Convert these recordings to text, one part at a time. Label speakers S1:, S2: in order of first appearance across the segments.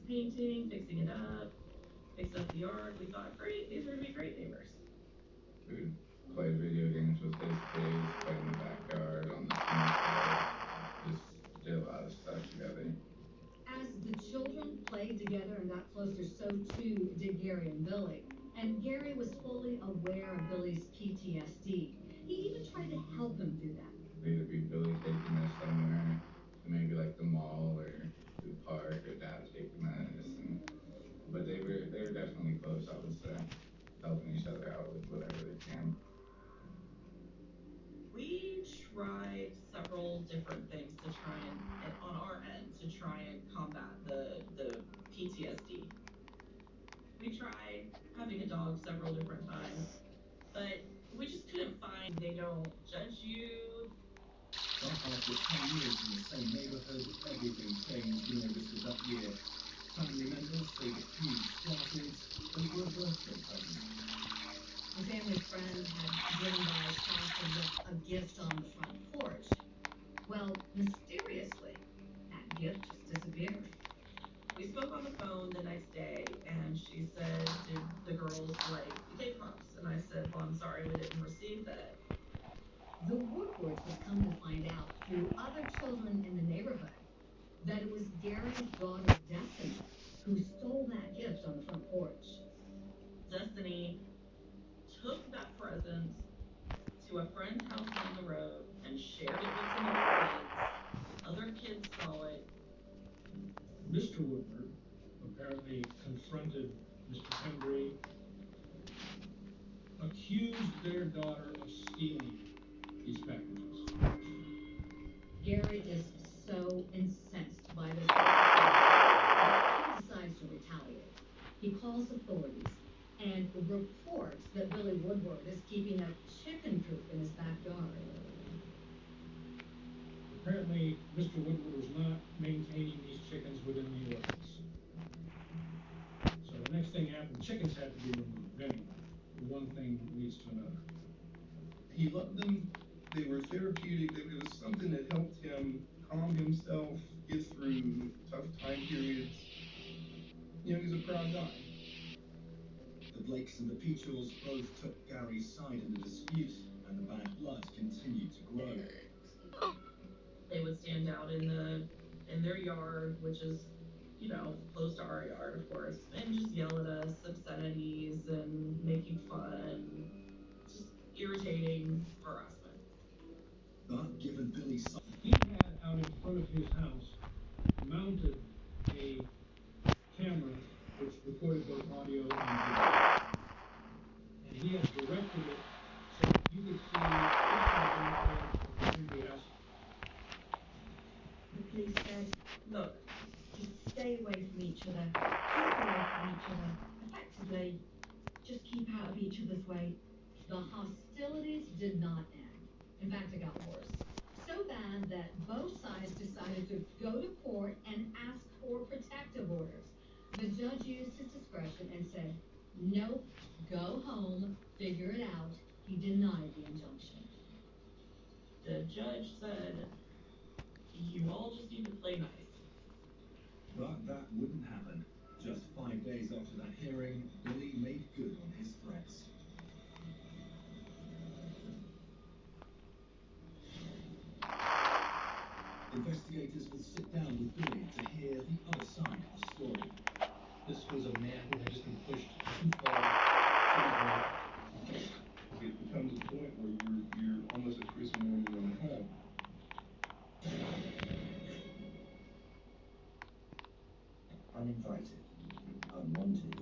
S1: painting, fixing it up, fixing up the yard. We thought, great, these are going to be great neighbors.
S2: We would play video games with his kids, play in the backyard, on the swing set, just did a lot of stuff together.
S3: As the children played together and got closer, so too did Gary and Billy. And Gary was fully aware of Billy's PTSD. He even tried to help him through that.
S2: Either be Billy taking us somewhere, maybe like the mall or the park, or Dad taking us. But they were definitely close, I would say, helping each other out with whatever they can.
S1: We tried several different things to try and on our end to try and combat the PTSD. We tried having a dog several different times, but we just couldn't find. They don't judge you.
S4: But after 10 years in the same neighborhood, everything changed in August of that year. Family members say the feud started over a birthday present.
S3: A family friend had driven by shocked and left a gift on the front porch. Well, mysteriously, that gift just disappeared.
S1: We spoke on the phone the next day, and she said, did the girls like K-Pops? And I said, well, I'm sorry, we didn't receive that.
S3: The Woodwards would come to find out through other children in the neighborhood that it was Gary's daughter, Destiny, who stole that gift on the front porch.
S1: Destiny took that present to a friend's house down the road and shared it with some other kids. Other kids saw it.
S5: Mr. Woodward apparently confronted Mr. Pembry, accused their daughter of stealing these packages.
S3: Gary is so incensed by this that he decides to retaliate. He calls authorities and reports that Billy Woodward is keeping a chicken coop in his backyard.
S5: Apparently, Mr. Woodward was not maintaining these chickens within the ordinance. So the next thing happened, chickens had to be removed anyway. One thing leads to another.
S6: He loved them. They were therapeutic. It was something that helped him calm himself, get through tough time periods. You know, he's a proud guy.
S4: The Blakes and the Peachaws both took Gary's side in the dispute, and the bad blood continued to grow.
S1: They would stand out in their yard, which is, you know, close to our yard, of course, and just yell at us obscenities and making fun, just irritating harassment.
S4: But given Billy's son,
S5: he had out in front of his house mounted a camera which recorded both audio and video. And he had directed it so that you could see what happened or somebody else.
S3: The police said, look, just stay away from each other, keep away from each other. Effectively, just keep out of each other's way. The hostilities did not end. In fact, it got worse. So bad that both sides decided to go to court and ask for protective orders. The judge used his discretion and said, nope, go home, figure it out. He denied the injunction.
S1: The judge said, you all just need to play nice.
S4: But that wouldn't happen. Just 5 days after that hearing, Billy made good on his threats. Investigators will sit down with Billy to hear the other side of the story.
S7: This was a man who had just been pushed too far to his right.
S6: It becomes a point where you're almost a Chris Norman in the home.
S4: Uninvited, unwanted,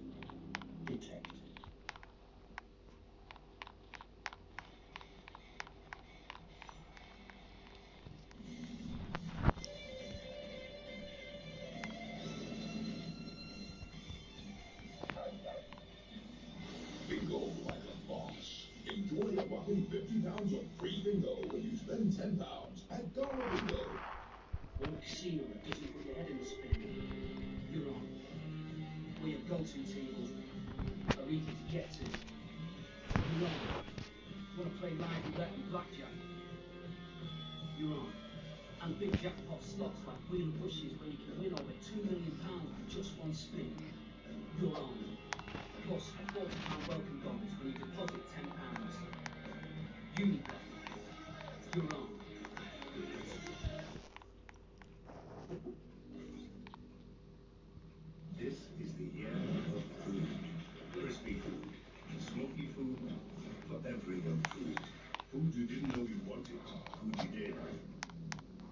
S4: detected.
S8: Bingo like a boss. Enjoy a whopping 50 pounds of free bingo when you spend 10 pounds at Dollar Bingo.
S9: When a casino doesn't put your head in the spin, you're on. Where your go-to tables are easy to get to. You're on. Want to play live roulette and blackjack? You're on. And big jackpot slots like Wheel of Wishes where you can win over £2 million with just just one spin, you're on. Plus a £40 welcome bonus when you deposit £10. Unibet, you're on.
S8: This is the year of food. Crispy food, smoky food, forever young food. Food you didn't know you wanted, food you did.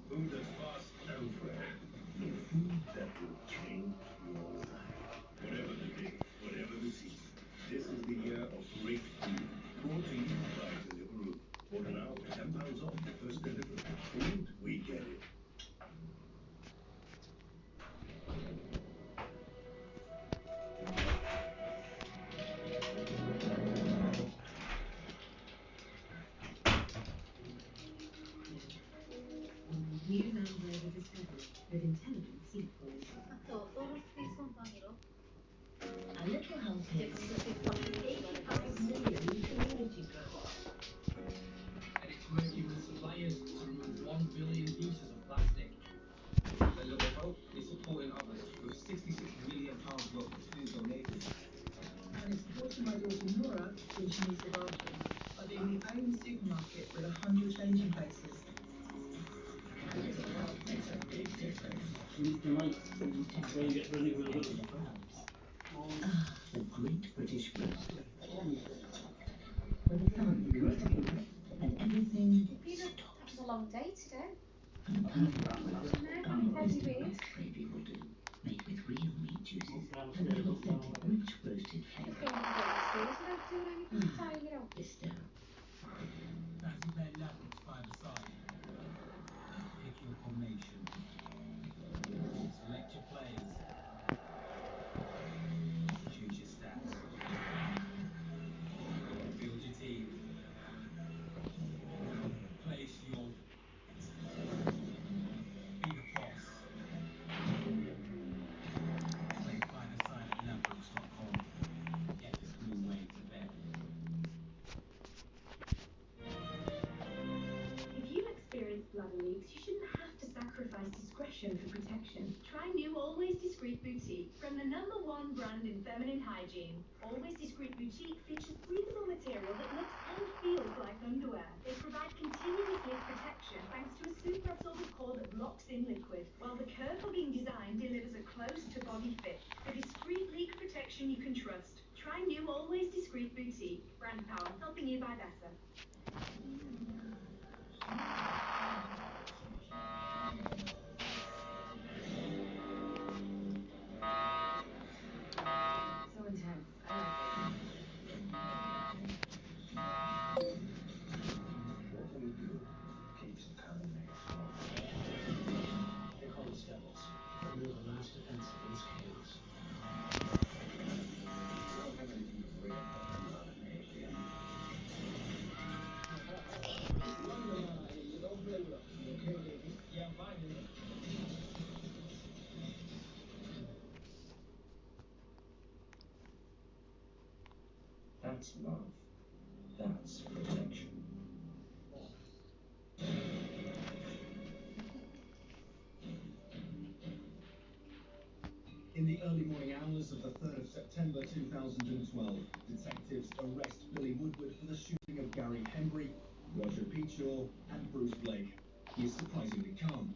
S8: Food that's fast and fresh. The food that will change your life. Whatever the day, whatever the season. This is the year of great food. Brought to you by Deliveroo. Order now for £10 off your first delivery. Food, we get it.
S3: New Land Rover Discovery with intelligent seat boys.
S10: A little house here with 85 million community growth.
S7: And it's working with suppliers to remove 1 billion pieces of plastic. A Little Hope is supporting others with £66 million worth of food donated.
S11: And it's supporting my daughter Nora when she needs the bathroom by being the only supermarket with 100 changing places. A little help makes a big difference.
S9: Where you get really, really good.
S10: The Great British Roast. Where the fun continues and everything stops.
S12: A long day today.
S10: And the perfect roast
S12: No,
S10: is the
S12: heavy
S10: best gravy will do. Made with real meat juices and an authentic rich roasted flavour. Bistro.
S4: Fancy playing Labyrinth five aside. Pick your combination. Select your plays. Choose your stats. Build your team. Place your bets. Be the boss. Play five aside at labyrinths.com. Get this new way to bet.
S3: If you experience bladder leaks, you shouldn't have to sacrifice discretion for protection. Try new Always Discreet Boutique from the #1 brand in feminine hygiene. Always Discreet Boutique features breathable material that looks and feels like underwear. They provide continuous leak protection thanks to a super absorbent core that locks in liquid, while the curve hugging design delivers a close to body fit. For discreet leak protection you can trust. Try new Always Discreet Boutique. Brand power, helping you buy better. So intense. I like it.
S9: What we do keeps the colonies warm. They call us devils, and we're the last defense against chaos.
S2: I don't have anything to worry about. I'm not an alien.
S5: You don't play with us, you okay, baby? Yeah, I'm fine, baby.
S9: That's love. That's protection.
S4: In the early morning hours of the 3rd of September 2012, detectives arrest Billy Woodward for the shooting of Gary Henry, Roger Peachaw, and Bruce Blake. He is surprisingly calm.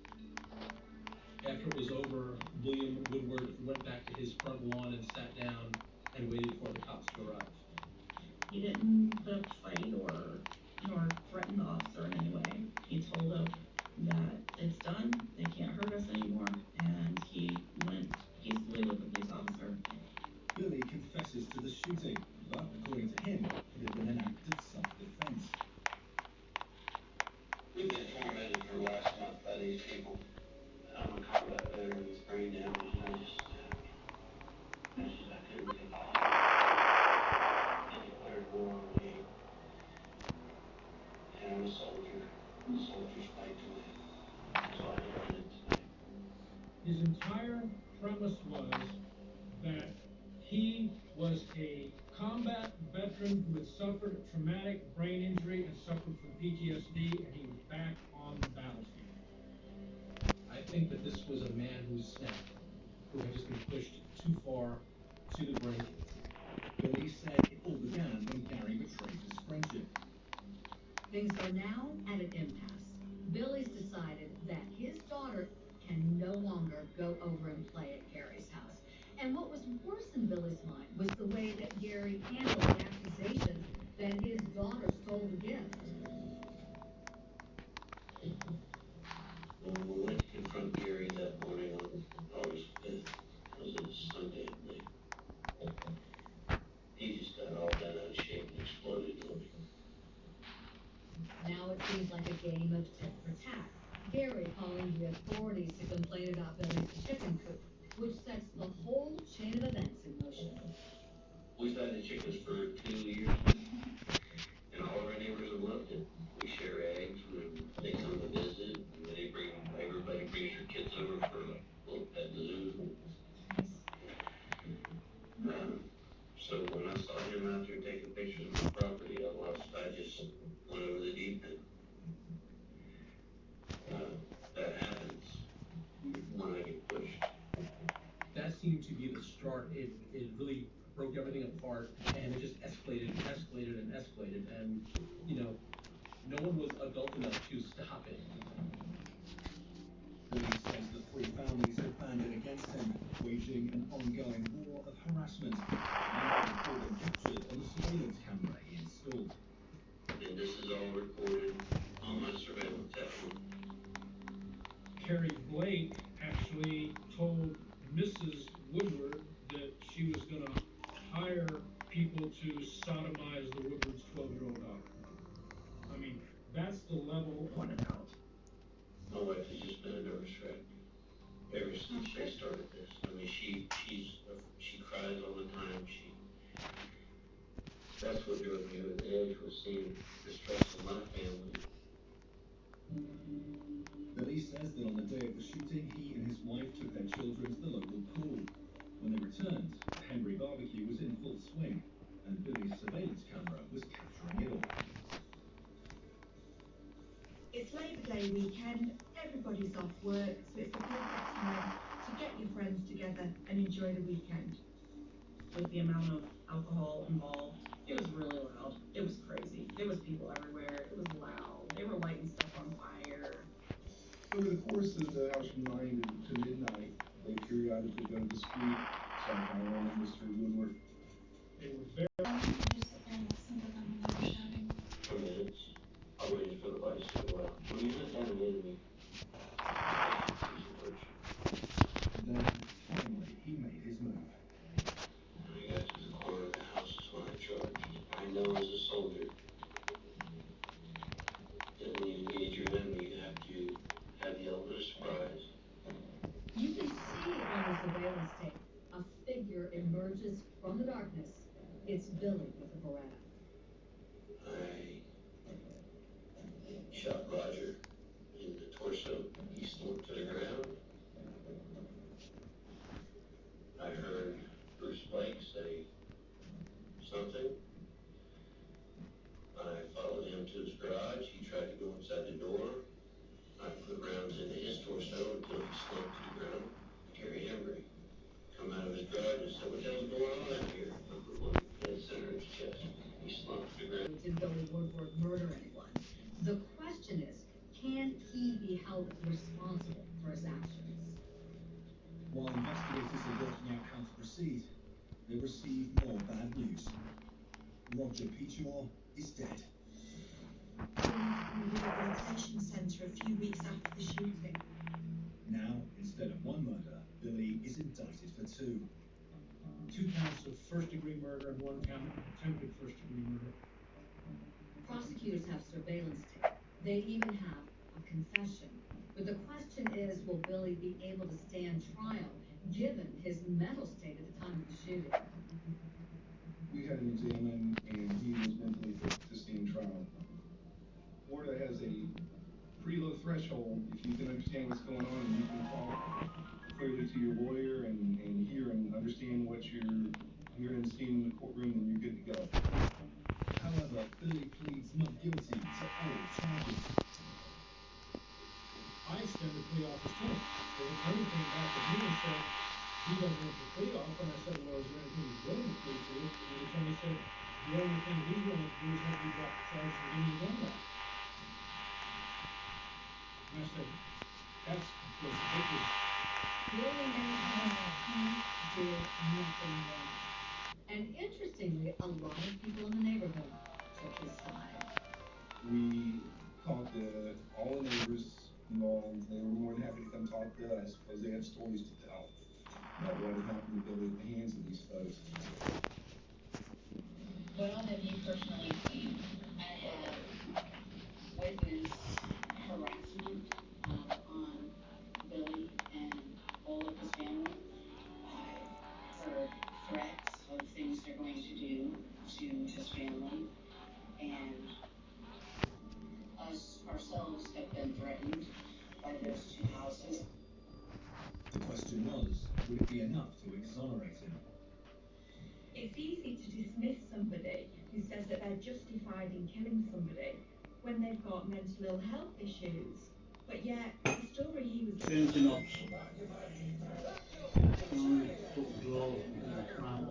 S7: After it was over, William Woodward went back to his front lawn and sat down and waited for the cops to arrive.
S1: He didn't put up a fight nor threaten the officer in any way. He told him that it's done, they can't hurt us anymore, and he went peacefully with the police officer.
S4: Billy confesses to the shooting, but according to him, it had been an act of self-defense.
S13: We've been tormented for the last month by these people. I'm a combat veteran with brain damage, and I couldn't take it. They declared war on me. And I'm a soldier. Soldiers fight to win. So I defended tonight.
S5: His entire premise was that he was a combat veteran who had suffered a traumatic brain injury and suffered from PTSD, and he was back on the battlefield.
S7: I think that this was a man who snapped.
S4: who had just been pushed too far to the brink. Billy said it all began when Gary betrayed his friendship.
S3: Things are now at an impasse. Billy's decided that his daughter can no longer go over and play at Gary's house. And what was worse in Billy's mind was the way that Gary handled the accusations that his daughter stole the gift.
S13: When we went to confront Gary that morning on August 5th, it was a Sunday night. He just got all bent out of shape and exploded on me.
S3: Now it seems like a game of tit for tat. Gary calling the authorities to complain about Billy's chicken coop, which sets the whole chain of events in motion.
S13: We've had the chickens for 2 years, and all of our neighbors have loved it. We share eggs when they come to visit, and everybody brings their kids over for a little pet zoo. So when I saw him out there taking pictures of my property, I just went over the deep end. That happens when I get pushed.
S4: That seemed to be the start. It really broke everything apart, and it just escalated and escalated and escalated. And, no one was adult enough to stop it. Billy says the three families have banded against him, waging an ongoing war of harassment. And recording captured on the surveillance camera he installed.
S13: And this is all recorded on my surveillance at home.
S5: Carrie Blake actually told Mrs. Woodward that she was going to hire people to sodomize the Woodward's 12-year-old daughter. I mean, that's the level of out.
S13: My wife has just been a nervous wreck ever since they started this. I mean, she cries all the time. That's what drove me over the edge, was seeing the stress of my family.
S4: Billy says that on the day of the shooting, he and his wife took their children to the local pool. When they returned, the Henbury barbecue was in full swing, and Billy's surveillance camera was capturing it all.
S11: It's Labour Day weekend, everybody's off work, so it's the perfect time to get your friends together and enjoy the weekend.
S1: With the amount of alcohol involved, it was really loud. It was crazy. There was people everywhere. It was loud. They were lighting stuff on fire.
S6: Over the course of the hours from 9 to midnight, they periodically go to the street, South Carolina, Mr. Woodward.
S5: They were very...
S13: Just sit there and listen to them when they were shouting. For minutes, I waited for the lights to go out. When you let down an enemy,
S4: then, finally, he made his move.
S13: When I got to the corner of the house is when I charged. I know as a soldier that when you engage your enemy, you have to have the element of surprise.
S3: You can see on the surveillance tape, a figure emerges from the darkness. It's Billy with a Beretta.
S13: I shot Roger in the torso. He slumped to the ground. I heard Bruce Blake say something. I followed him to his garage. He tried to go inside the door. I put rounds into his torso until he slumped to the ground. Gary Embry come out of his garage and said, "What the hell's going on out here?" I put one dead center in his chest. He slumped to the ground.
S3: Did Billy Woodward murder anyone? The question is, can he be held responsible for his actions?
S4: While investigators are working out how to proceed, they receive more bad news. Roger Peachmore is dead.
S11: In the rehabilitation centre a few weeks after the shooting.
S4: Now, instead of one murder, Billy is indicted for two.
S5: 2 counts of first-degree murder and 1 count of attempted first-degree murder.
S3: Prosecutors have surveillance tape. They even have a confession. But the question is, will Billy be able to stand trial given his mental state at the time of the shooting?
S6: We had him examined, and he was mentally fit to stand trial. Florida has a pretty low threshold if you can understand what's going on and you can talk clearly to your lawyer and hear and understand what you're hearing and seeing in the courtroom, then you're good to go.
S4: However, Billy pleads not guilty to all charges.
S5: I extended plea offers to him. The attorney came back with me and said, he doesn't want to plead off, and I said, well, is there anything he's willing to plead to? And the attorney said, the only thing he's willing to do is have you drop the charge and give me your gun back. And I said, that's, of course, ridiculous.
S3: Billy did nothing wrong. And interestingly, a lot of people in the neighborhood took his side.
S6: We talked to all the neighbors involved. They were more than happy to come talk to us because they had stories to tell about what had happened to Billy at the hands of these folks.
S12: What all have you personally seen? I have witnessed harassment on Billy and all of his family. I've heard threats of things they're going to do to his family, and us ourselves have been threatened by those two houses.
S4: The question was, would it be enough to exonerate him?
S3: It's easy to dismiss somebody who says that they're justified in killing somebody when they've got mental ill health issues. But yet, the story he was...
S14: Changing up. Put drawers in the front.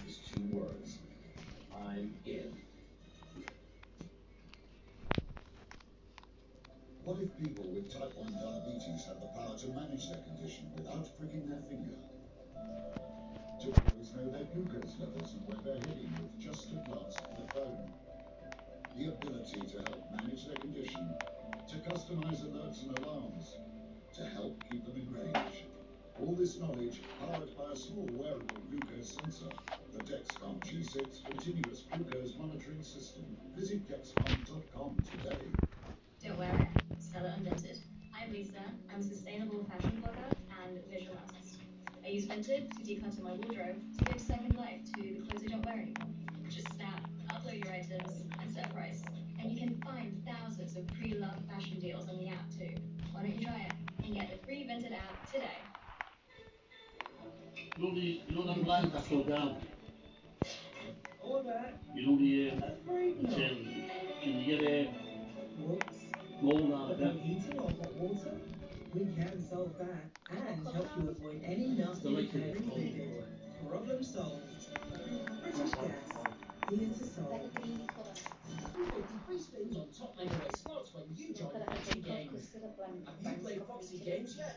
S8: It's 2 words. I'm in.
S15: What if people with type 1 diabetes had the power to manage their condition without pricking their finger? To always know their glucose levels and where they're heading with just a glance at their phone. The ability to help manage their condition, to customize alerts and alarms, to help keep them in range. All this knowledge powered by a small wearable glucose sensor, the Dexcom G6 Continuous Glucose Monitoring System. Visit Dexcom.com today.
S16: Don't wear it. Sell it unvented. I'm Lisa. I'm a sustainable fashion blogger and visual artist. I use Vinted to declutter my wardrobe to give second life to the clothes I don't wear anymore. Just snap, upload your items, and set a price. And you can find thousands of pre-loved fashion deals on the app too. Why don't you try it and get the free Vinted app today?
S14: You know them lines that go down?
S11: All that.
S14: You know the
S11: Afraid not.
S14: can you get
S11: Whoops.
S14: mold out of
S11: About
S14: that?
S11: heating or hot water? We can solve that and help you avoid any nasty repairs needed. Problem solved. British Gas. Here to solve.
S9: 50 free spins on top microwave slots when you join Foxy Games. Have you played Foxy Games yet?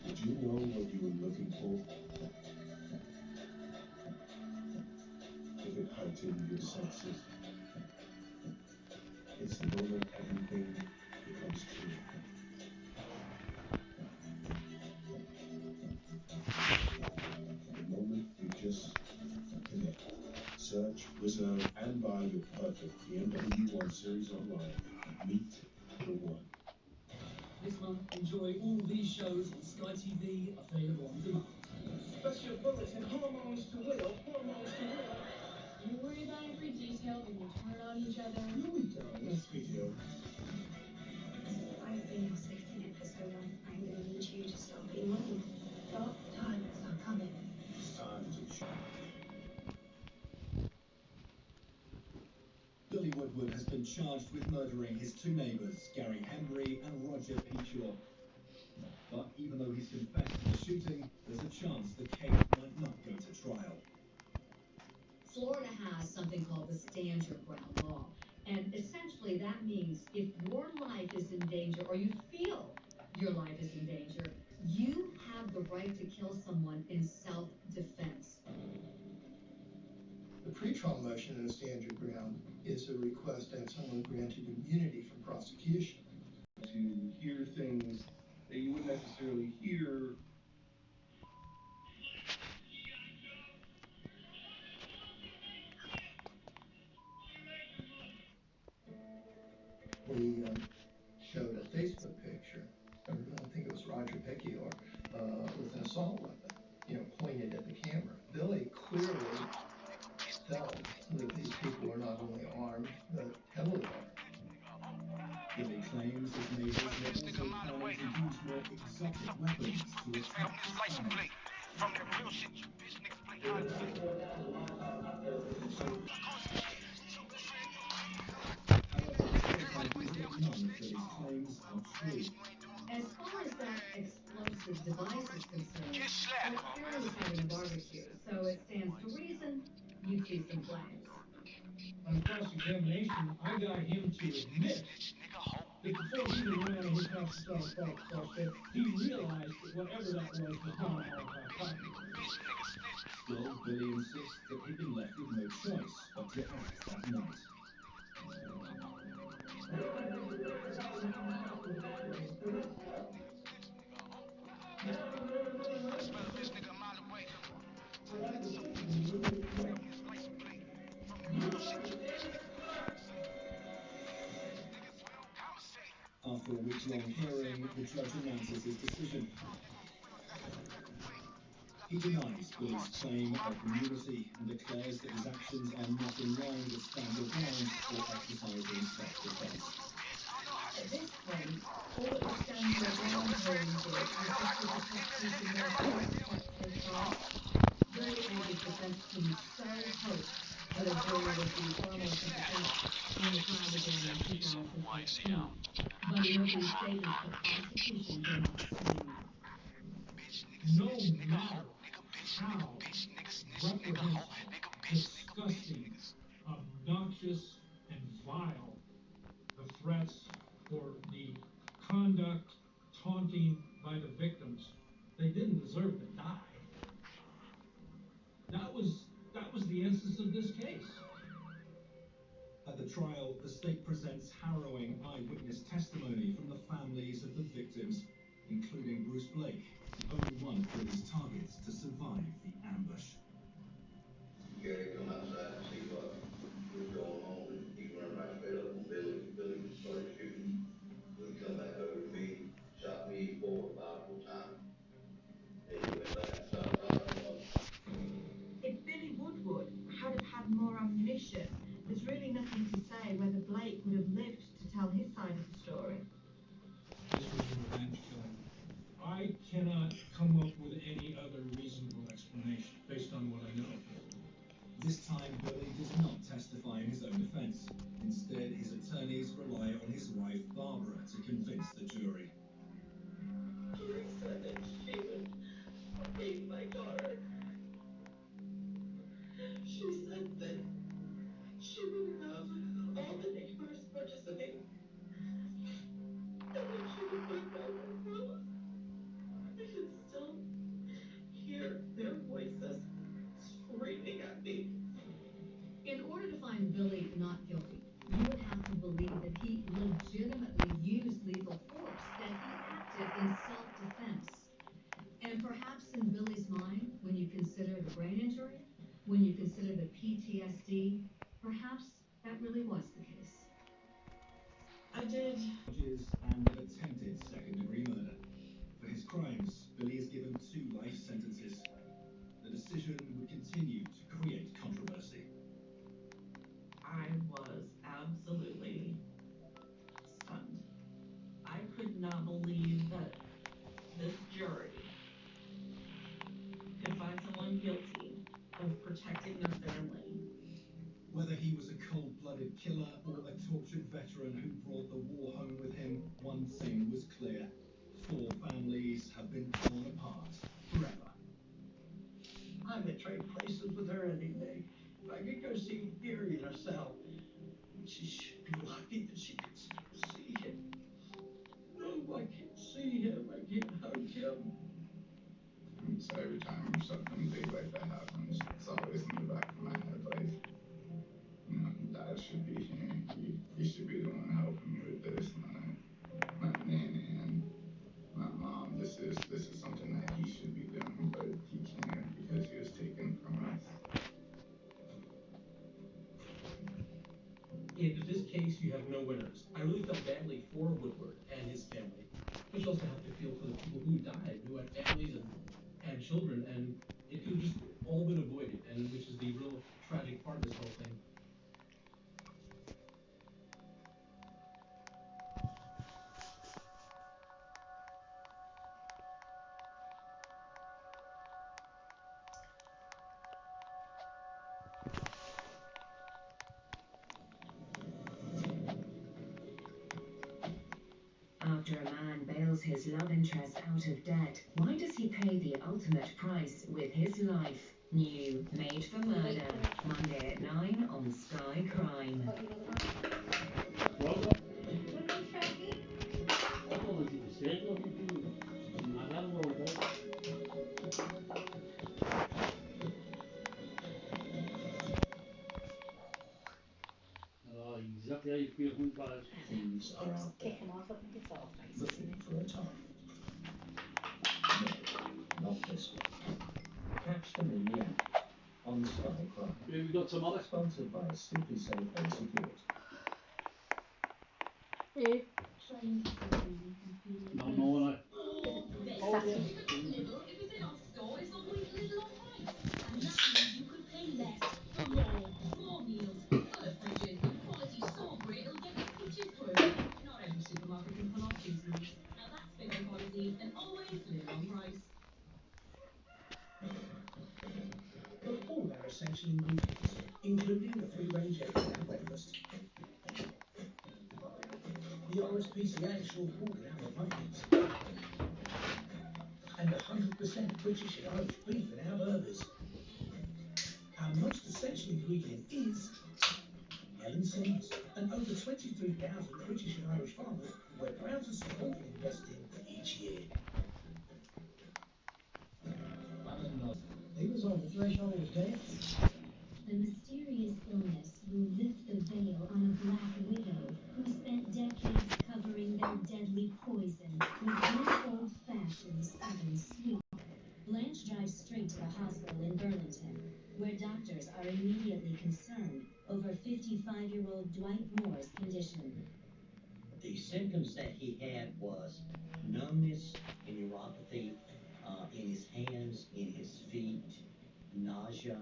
S15: Did you know what you were looking for? If it heightened your senses, it's the moment everything becomes true. The moment you just connect. Search, reserve, and buy your perfect BMW 1 Series online. Meet the one.
S9: This month, enjoy all these shows on Sky TV, available on demand.
S6: Special bulletin, hormones to will, hormones to will.
S12: You worry about every detail when you turn on each other.
S6: No, we don't. Yes, we do.
S10: I've been expecting it for so long. I'm gonna need you to start being with me. Dark times are coming.
S15: It's time to shine.
S4: Billy Woodward has been charged with murdering his 2 neighbours, Gary Hembry and Roger Peachaw. But even though he's confessed to the shooting, there's a chance the case might not go to trial.
S3: Florida has something called the Stand Your Ground law. And essentially that means if your life is in danger or you feel your life is in danger, you have the right to kill someone in self-defense.
S17: The pretrial motion in the Stand Your Ground is a request to have someone granted immunity from prosecution.
S6: To hear things that you wouldn't necessarily hear.
S17: They showed a Facebook picture, or I think it was Roger Pickyor, with an assault weapon, pointed at the camera. Billy clearly felt that these people were not only armed, but heavily armed.
S4: Billy claims his neighbours were also planning to use more exotic weapons to attack his family.
S18: From that real shit, you bitch niggas play hard to get.
S4: However, so far are true.
S3: As far as that explosive device is concerned,
S18: Get slapped,
S3: well,
S18: homie.
S3: Harry was having a barbecue, so it stands to reason you'd see some flames.
S5: On cross-examination, I got him to admit that before he even went out of his house to start a fire pit, he realized that whatever that was not a Holocaust property.
S4: Still, Billy insists that he'd been left with no choice but to act that night.
S18: Smell a bitch nigga a mile away. License plate. Shit, you
S4: After a week-long hearing, the judge announces his decision. He denies Billy's claim of immunity and declares that his actions are not in line with stand your ground or exercising self-defense.
S3: At this point, all that the stand your ground hearing did was just give the prosecution more time to collect their thoughts. Billy argued defense team so hoped that a jury would be far more sympathetic when the trial began in 2018. But in opening statements, the prosecution did not say enough.
S5: No matter how reprehensible, disgusting, obnoxious, and vile the threats or the conduct, taunting by the victims, they didn't deserve to die. That was the essence of this case.
S4: At the trial, the state presents harrowing eyewitness testimony from the families of the victims, including Bruce Blake, the only one of Billy's targets to survive the ambush.
S13: Gary come outside to see what was going on, and he run right straight up on Billy. Billy started shooting. When he come back over to me, shot me 4 or 5 times. And he went back and shot another.
S11: If Billy Woodward had have had more ammunition, there's really nothing to say whether Blake would have lived to tell his side of the story.
S5: This was a revenge killing. I cannot come up with any other reasonable explanation based on what I know.
S4: This time, Billy does not testify in his own defense. Instead, his attorneys rely on his wife, Barbara, to convince the jury.
S11: Jury said that she would hate my daughter. She said that she would have all the neighbors participate, and that she would find out where Will was. I can still hear their voices screaming at me.
S3: In order to find Billy not guilty, you would have to believe that he legitimately used lethal force, that he acted in self-defense. And perhaps in Billy's mind, when you consider the brain injury, when you consider the PTSD, perhaps that really was the case.
S11: I did.
S4: Charges and attempted second-degree murder. For his crimes, Billy is given 2 life sentences. The decision would continue to create controversy.
S1: I was absolutely stunned. I could not believe that this jury could find someone guilty of protecting their family.
S4: Whether he was a cold-blooded killer or a tortured veteran who brought the war home with him, one thing was clear. 4 families have been torn apart forever.
S9: I would trade places with her any day. If I could go see Gary in her cell, she should be lucky that she could still see him. No, I can't see him. I can't hug him.
S2: So every time something big like that happens, it's always in the back of my head, like, Dad should be here. He should be the one helping me with this, not Nanny and not Mom. This is something that he should be doing, but he can't because he was taken from us.
S19: In this case, you have no winners. I really felt badly for Woodward and his family, but you also have to feel for the people who died, who had families and had children, and it could have just all been avoided, and which is the real tragic part of this whole thing.
S20: After a man bails his love interest out of debt, why does he pay the ultimate price with his life? New Made for Murder, Monday at 9 on Sky Crime.
S14: Exactly how you feel when bad.
S15: Thieves are out there,
S10: Kick him off with my guitar face.
S15: looking for a target. No, not this one. Catch them in the act on Sky Crime.
S14: Here we got some other.
S15: Sponsored by Simply Safe and Security.
S14: No, no, no.
S10: Sassy.
S3: Little, if it's in off store, it's always little off price. And that means you could pay less for more meals, fuller fridges, and quality so great it'll get your kitchen through. Not every supermarket can pull off these moves. Now that's bigger quality and always little on price.
S7: Got all our essential ingredients, including the free-range eggs for breakfast, the RSPCA short pork and our muffins, and 100% British and Irish beef in our burgers. Our most essential ingredient is Helen Seeds, and over 23,000 British and Irish farmers we're proud to support and invest in each year. He was on the threshold of death.
S3: The mysterious illness will lift the veil on a black widow who spent decades covering their deadly poison with good old-fashioned Southern sweet. Blanche drives straight to the hospital in Burlington, where doctors are immediately concerned over 55-year-old Dwight Moore's condition.
S21: The symptoms that he had was numbness and neuropathy in his hands, in his feet, nausea,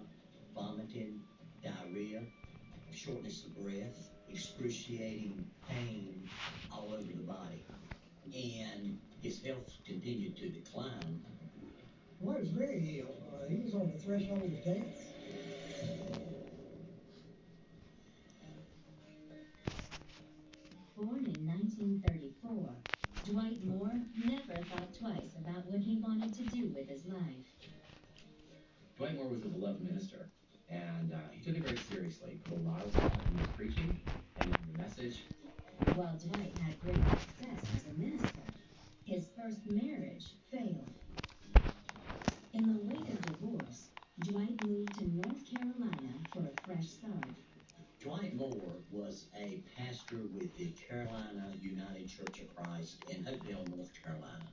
S21: vomiting, diarrhea, shortness of breath, excruciating pain all over the body. And his health continued to decline.
S7: Dwight was very ill. He was on the threshold of death.
S3: Born in 1934, Dwight Moore never thought twice about what he wanted to do with his life.
S22: Dwight Moore was a beloved minister, and he took it very seriously. Put a lot of thought into his preaching and into the message.
S3: While Dwight had great success as a minister, his first marriage failed. In the wake of divorce, Dwight moved to North Carolina for a fresh start.
S21: Dwight Moore was a pastor with the Carolina United Church of Christ in Hopedale, North Carolina.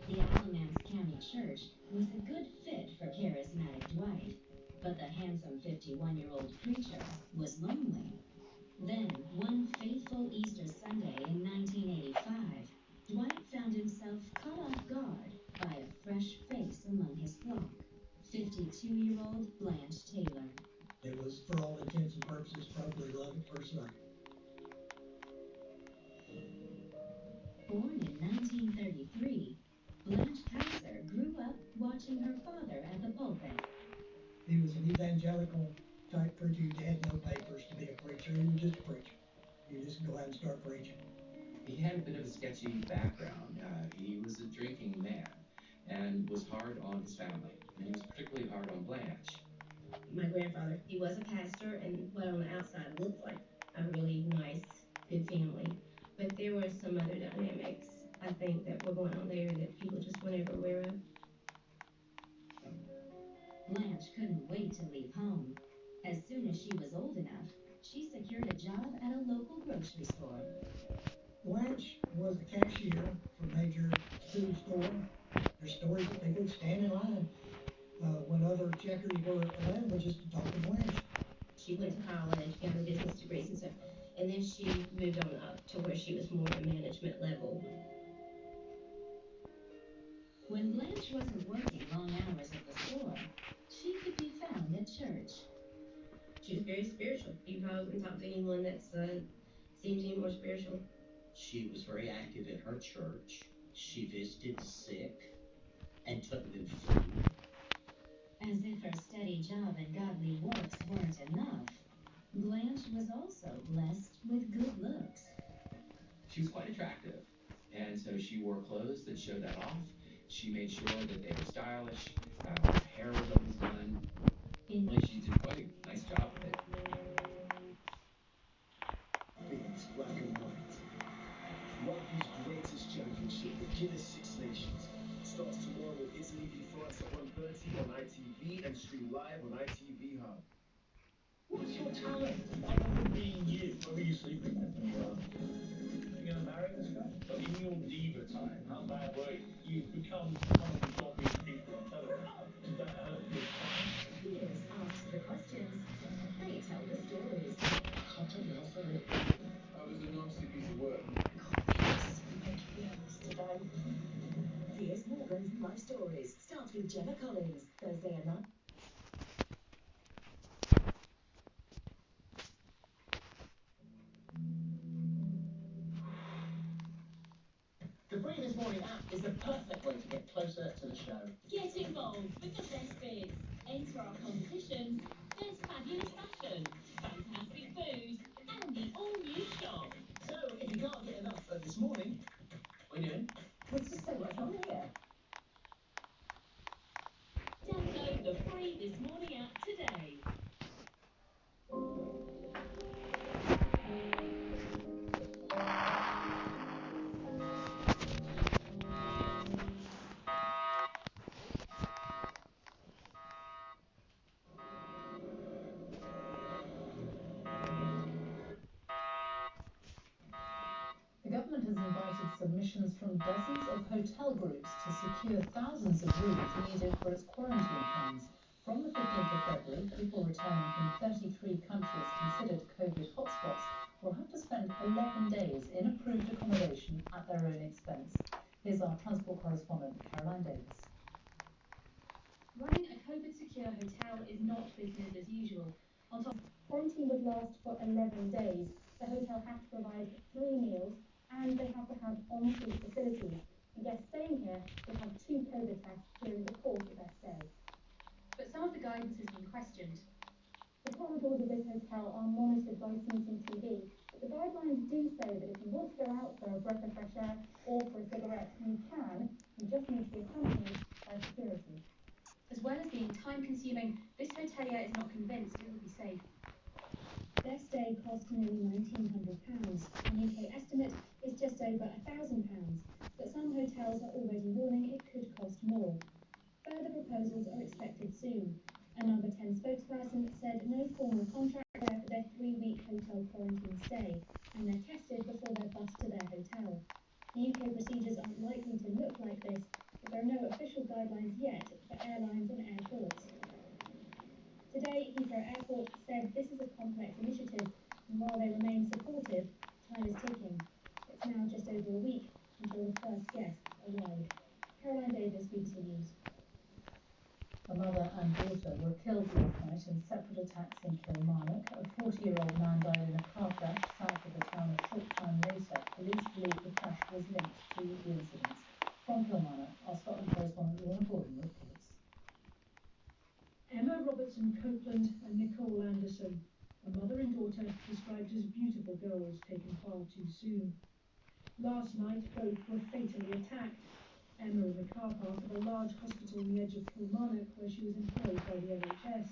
S3: The Alamance County Church was a good fit for charismatic Dwight, but the handsome 51-year-old preacher was lonely. Then, one faithful Easter Sunday in 1985, Dwight found himself caught off guard by a fresh face among his flock, 52-year-old Blanche Taylor.
S7: It was, for all intents and purposes, probably love at first sight.
S3: Born in 1933, Blanche Kaiser grew up watching her father at the pulpit.
S7: He was an evangelical type preacher. He had no papers to be a preacher. He was just a preacher. You just go out and start preaching.
S22: He had a bit of a sketchy background. He was a drinking man and was hard on his family, and he was particularly hard on Blanche.
S23: My grandfather, he was a pastor and what on the outside looked like a really nice, good family. But there were some other dynamics, I think, that were going on there that people just weren't ever aware of.
S3: Blanche couldn't wait to leave home. As soon as she was old enough, she secured a job at a local grocery store.
S7: Blanche was the cashier for a major food store. There's stories that people would stand in line when other checkers were around just to talk to Blanche.
S23: She went to college, got her business degrees and stuff, and then she moved on up to where she was more at a management level.
S3: When Blanche wasn't working long hours at the store, she could be found at church.
S23: She was very spiritual. You probably wouldn't talk to anyone that's seems any more spiritual.
S21: She was very active in her church. She visited the sick and took them food.
S3: As if her steady job and godly works weren't enough, Blanche was also blessed with good looks.
S22: She was quite attractive, and so she wore clothes that showed that off. She made sure that they were stylish. Her hair was always done. Really, she did quite a nice job of it.
S7: It's black and white. Rugby's greatest championship, the Guinness Six Nations, starts tomorrow with Italy v France at 1:30 on ITV and stream live on ITV Hub.
S8: What's your talent? Other than being you? Where were you sleeping with when you were? You gonna marry this guy? But in your diva time, how bad were you? You've become one of the dopest people on television. Did that hurt your time?
S20: Viewers ask the questions. They tell the stories.
S6: I can't tell you how sorry. That was a nasty piece of work.
S20: Today. Piers Morgan's Life Stories starts with Gemma Collins, Thursday at 9.
S7: The Free This Morning app is the perfect way to get closer to the show.
S12: Get involved with the best bits. Enter our competitions. There's fabulous fashion, fantastic food, and the all-new shop.
S7: So, if you can't get enough of This Morning, what are you doing?
S20: Let's just say what's on here.
S12: Download the Free This Morning app today.
S16: The government has invited submissions from dozens of hotel groups to secure thousands of rooms needed for its quarantine plans. From the 15th of February, people returning from 33 countries considered COVID hotspots will have to spend 11 days in approved accommodation at their own expense. Here's our transport correspondent, Caroline Davis.
S24: Running a COVID-secure hotel is not business as usual. On top,
S25: quarantine would last for 11 days. The hotel have to provide 3 meals and they have to have en-suite facilities. And guests staying here will have 2 COVID tests during the course of their stay.
S24: but some of the guidance has been questioned.
S25: The corridors of this hotel are monitored by CCTV, but the guidelines do say that if you want to go out for a breath of fresh air or for a cigarette, you can. You just need to be accompanied by security.
S24: As well as being time-consuming, this hotelier is not convinced it will be safe.
S25: Their stay cost nearly £1,900. The UK estimate is just over £1,000, but some hotels are already warning it could cost more. Further proposals are expected soon. A Number 10 spokesperson said no formal contract there for their 3-week hotel quarantine stay, and they're tested before they're bussed to their hotel. The UK procedures aren't likely to look like this, but there are no official guidelines yet for airlines and airports. Today, Heathrow Airport said this is a complex initiative, and while they remain supportive, time is ticking. It's now just over a week until the first guests arrive. Caroline Davis, BBC News.
S16: A mother and daughter were killed last night in separate attacks in Kilmarnock. A 40-year-old man died in a car crash south of the town a short time later. Police believe the crash was linked to the incidents. From Kilmarnock, our Scotland correspondent Lorna Gordon reports.
S26: Emma Robertson Copeland and Nicole Anderson, a mother and daughter described as beautiful girls taken far too soon. Last night, both were fatally attacked. Emma in the car park of a large hospital on the edge of Kilmarnock, where she was employed by the NHS.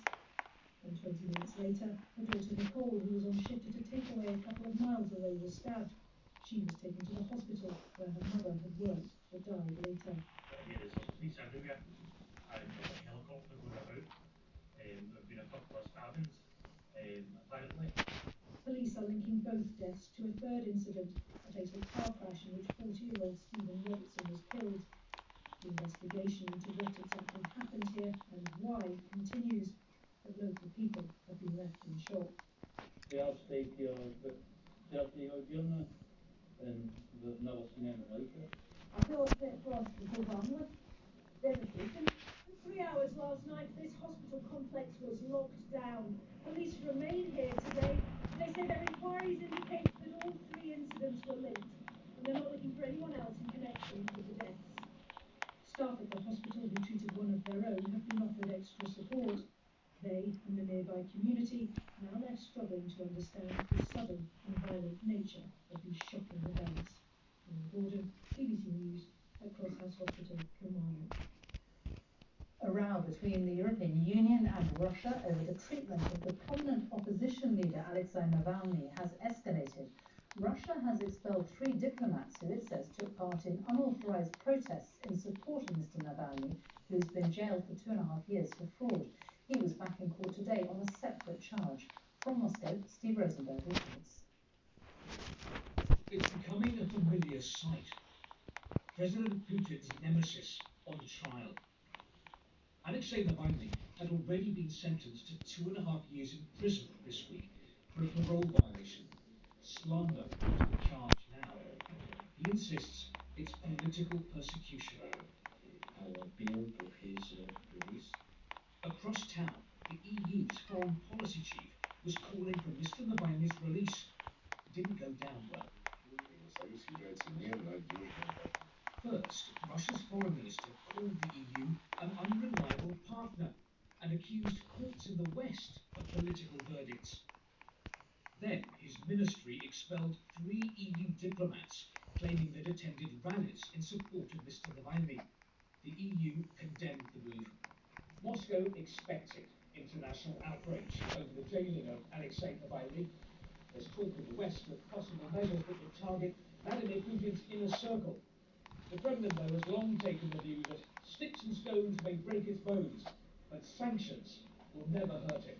S26: And 20 minutes later, her daughter Nicole, who was on shift at a takeaway a couple of miles away, was stabbed. She was taken to the hospital, where her mother had worked, but died later.
S8: Here is police everywhere, and there's a helicopter going about. There have been a couple of stabbings, apparently.
S26: Police are linking both deaths to a third incident, a fatal car crash in which 40-year-old Stephen Robertson was killed. The investigation into what exactly happened here and why continues, but local people have been left in shock.
S8: They have stayed here about 30 odd years now, and they've never seen anything like it.
S26: I feel a bit cross with the family. Devastating. For 3 hours last night, this hospital complex was locked down. Police remain here today. They say their inquiries indicate that all 3 incidents were linked, and they're not looking for anyone else in connection with the deaths. Staff at the hospital who treated one of their own have been offered extra support. They and the nearby community now left struggling to understand the sudden and violent nature of these shocking events.
S16: Russia over the treatment of the prominent opposition leader Alexei Navalny has escalated. Russia has expelled 3 diplomats who it says took part in unauthorized protests in support of Mr. Navalny, who's been jailed for 2.5 years for fraud. He was back in court today on a separate charge. From Moscow, Steve Rosenberg reports.
S7: It's becoming a familiar sight. President Putin's nemesis on trial. Alexei Navalny had already been sentenced to 2.5 years in prison this week for a parole violation. Slander is the charge now. He insists it's political persecution.
S1: Our appeal for his release.
S7: Across town, the EU's foreign policy chief was calling for Mr. Navalny's release. It didn't go down well. First, Russia's foreign minister called the EU an unreliable partner and accused courts in the West of political verdicts. Then his ministry expelled 3 EU diplomats claiming they'd attended rallies in support of Mr. Navalny. The EU condemned the move. Moscow expected international outrage over the jailing of Alexei Navalny. There's talk in the West of possible measures that would target Vladimir Putin's inner circle. The Kremlin, though, has long taken the view that sticks and stones may break its bones, but sanctions will never hurt him.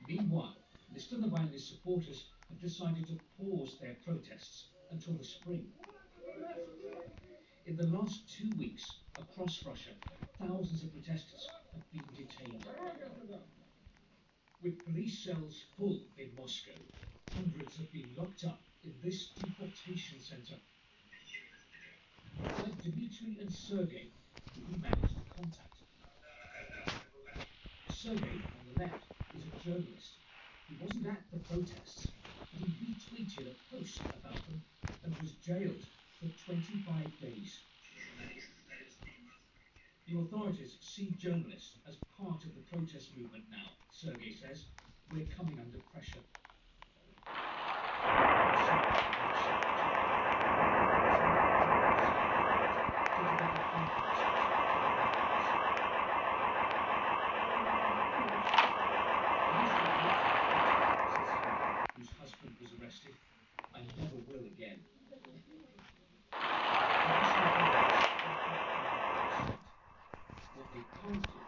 S7: Meanwhile, Mr. Navalny's supporters have decided to pause their protests until the spring. In the last 2 weeks, across Russia, thousands of protesters have been detained. With police cells full in Moscow, hundreds have been locked up in this deportation center. Like Dmitry and Sergei, who we managed to contact. Sergei, on the left, is a journalist. He wasn't at the protests, but he retweeted a post about them and was jailed for 25 days. The authorities see journalists as part of the protest movement now, Sergei says. We're coming under pressure. Whose husband was arrested. I never will again. What they can't do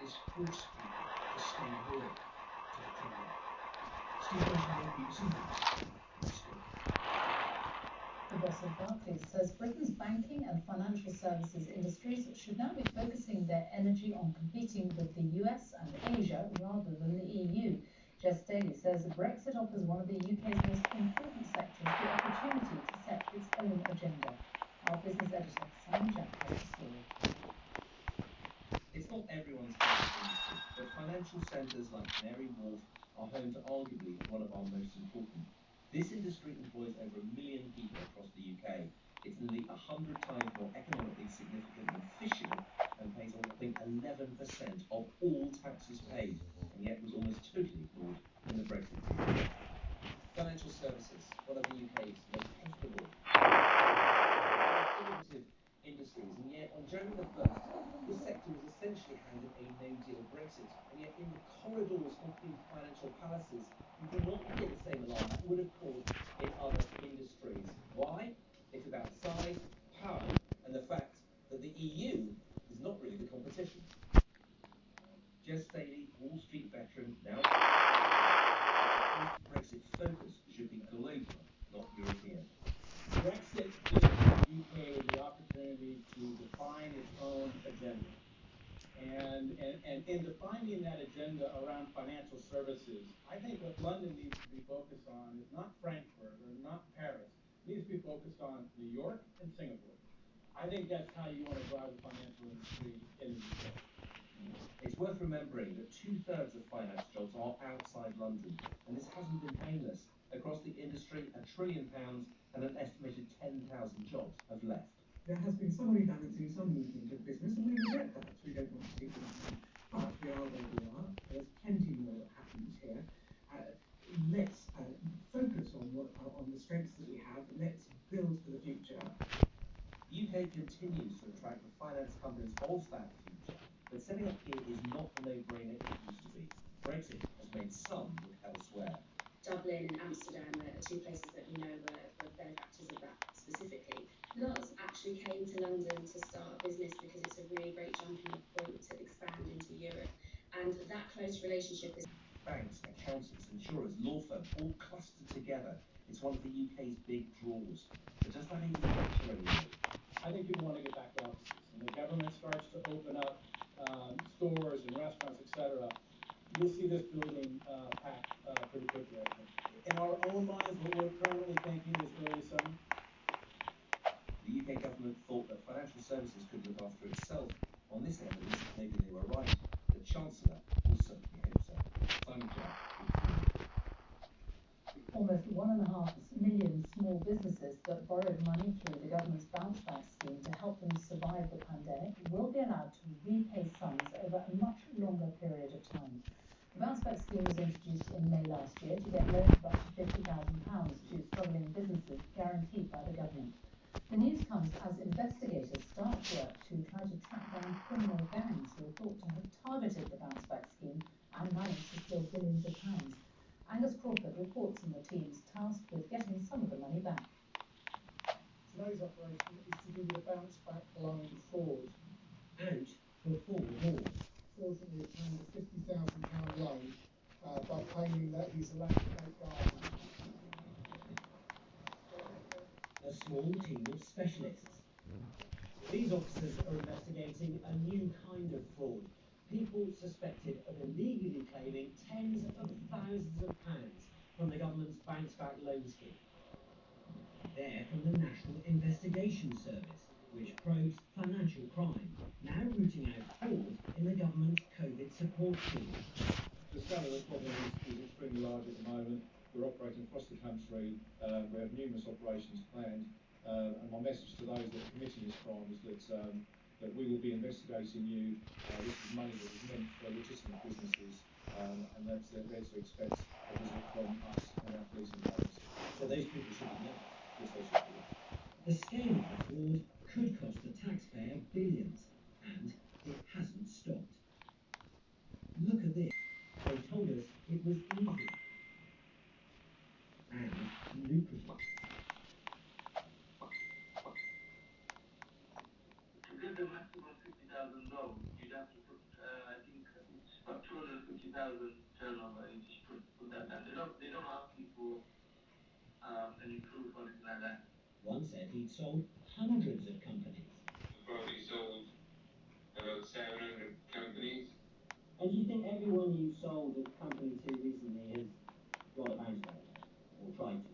S7: is force people to stay loyal to the Kremlin. Steve Rosenberg, BBC News, Moscow.
S16: The boss of Barclays says Britain's banking and financial services industries should now be focusing their energy on competing with the US and Asia rather than the EU. Jess Daly says Brexit offers one of the UK's most important sectors the opportunity to set its own agenda. Our business editor, Simon Jack, has the story.
S5: It's not everyone's favourite industry, but financial centres like Canary Wharf are home to arguably one of our most important. This industry employs over 1 million people across the UK. It's nearly 100 times more economically significant than fishing and pays a whopping 11% of all taxes paid, and yet was almost totally ignored in the Brexit deal. Financial services, one of the UK's most profitable, innovative industries, and yet on January the 1st, this sector was essentially handed a no-deal Brexit, and yet in the corridors of the financial palaces, you do not hear the same alarm that would have caused in other industries. Why? It's about size, power, and the fact that the EU is not really the competition. Jess Daly, Wall Street veteran, now post-Brexit focus should be global, not European.
S11: Brexit gives the UK the opportunity to define its own agenda. And in defining that agenda around financial services, I think what London needs to be focused on is not Frankfurt or not Paris. It needs to be focused on New York and Singapore. I think that's how you want to drive the financial industry in the UK.
S5: It's worth remembering that 2/3 of finance jobs are outside London, and this hasn't been painless. Across the industry, £1 trillion and an estimated 10,000 jobs have left.
S13: There has been some rebalancing, some movement of business, and we regret that. We don't want to see things happen. But we are where we are. There's plenty more that happens here. Let's focus on the strengths that we have. Let's build for the future.
S5: The UK continues continues to attract the finance companies of that future, but setting up here is not the no-brainer it used to be. Brexit has made some look elsewhere.
S20: Dublin and Amsterdam are two places that we know were benefactors of that specifically. Lots actually came to London to start a business because it's a really great jumping off point to expand into Europe. And that close relationship is...
S5: Banks, accountants, insurers, law firms, all clustered together. It's one of the UK's big draws. But does that even pressure anymore?
S11: I think people want to get back to offices. When the government starts to open up stores and restaurants, etc., you'll see this building packed pretty quickly, I think. In our own minds, what we're currently thinking is early summer.
S5: The UK government thought that financial services could look after itself. On this evidence, maybe they were right. The Chancellor will certainly hope so. Simon Jack.
S16: Almost 1.5 million small businesses that borrowed money through the government's bounce back scheme to help them survive the pandemic will be allowed to repay sums over a much longer period of time. The bounce back scheme was introduced in May last year to get loans of up to £50,000 to struggling businesses guaranteed by the government. The news comes as investigators start work to try to track down criminal gangs who are thought to have targeted the bounce back scheme and managed to steal billions of pounds. Angus Crawford reports on the teams tasked with getting some of the money back.
S2: Today's operation is to do with the bounce back loan fraud.
S21: And before war.
S2: Fraudulently obtained a £50,000 loan by claiming that he's a landscape gardener.
S21: A small team of specialists. These officers are investigating a new kind of fraud. People suspected of illegally claiming tens of thousands of pounds from the government's bounce back loan scheme. They're from the National Investigation Service, which probes financial crime, now rooting out fraud in the government's COVID support scheme.
S8: The scale of the problem is extremely large at the moment. We're operating across the country. We have numerous operations planned. And my message to those that are committing this crime is that we will be investigating you. This is money that is meant for legitimate businesses, and that's they're to expect a visit from us and our policing partners.
S21: So those people should be named.
S8: Yes, they should be.
S21: The scale of the fraud could cost the taxpayer billions, and it hasn't stopped. Look at this. They told us it was easy and lucrative.
S4: To get the maximum 50,000 loan, you'd have to put, I think it's about 250,000 turnover. You just put that down. They don't ask you for any proof or anything like that.
S21: One said he'd sold hundreds of companies.
S4: Probably sold about 700 companies.
S21: And do you think everyone you sold a company to recently has got a bounce back or tried to?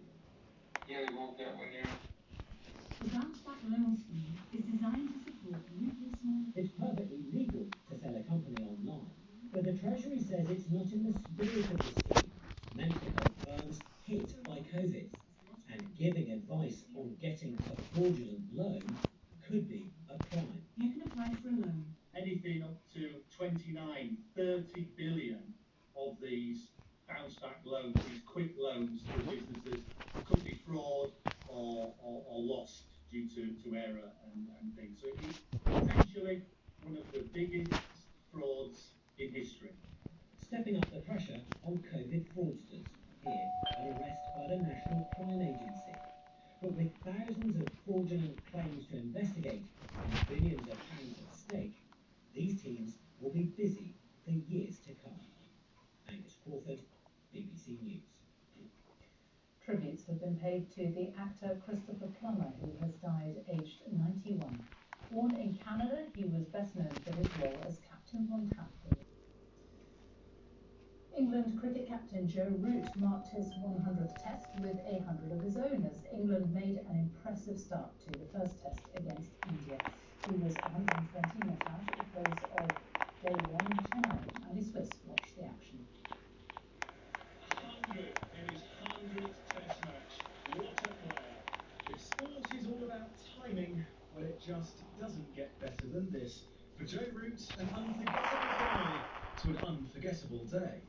S4: Yeah, they won't get one, yeah.
S20: The bounce back loan scheme is designed to support local small...
S21: It's perfectly legal to sell a company online, but the Treasury says it's not in the spirit of the scheme, meant to help firms hit by COVID. And giving advice on getting a fraudulent loan could be a crime.
S20: You can apply for a loan.
S8: Anything up to 29, 30 billion of these bounce back loans, these quick loans to businesses, could be fraud or lost due to error and things. So it's potentially one of the biggest frauds in history.
S21: Stepping up the pressure on COVID fraudsters. Here, an arrest by the National Crime Agency. But with thousands of fraudulent claims to investigate and billions of pounds at stake, these teams will be busy for years to come. Angus Crawford, BBC News.
S16: Tributes have been paid to the actor Christopher Plummer, who has died aged 91. Born in Canada, he was best known for his role as Captain Von Trapp. England cricket captain Joe Root marked his 100th test with 100 of his own as England made an impressive start to the first test against India. He was 120 not out at the close of day one in Chennai. Andy Swiss watched the action.
S8: 100 in his 100th test match. What a player.
S7: If sport is all about timing, well, it just doesn't get better than this. For Joe Root, an unforgettable goal to an unforgettable day.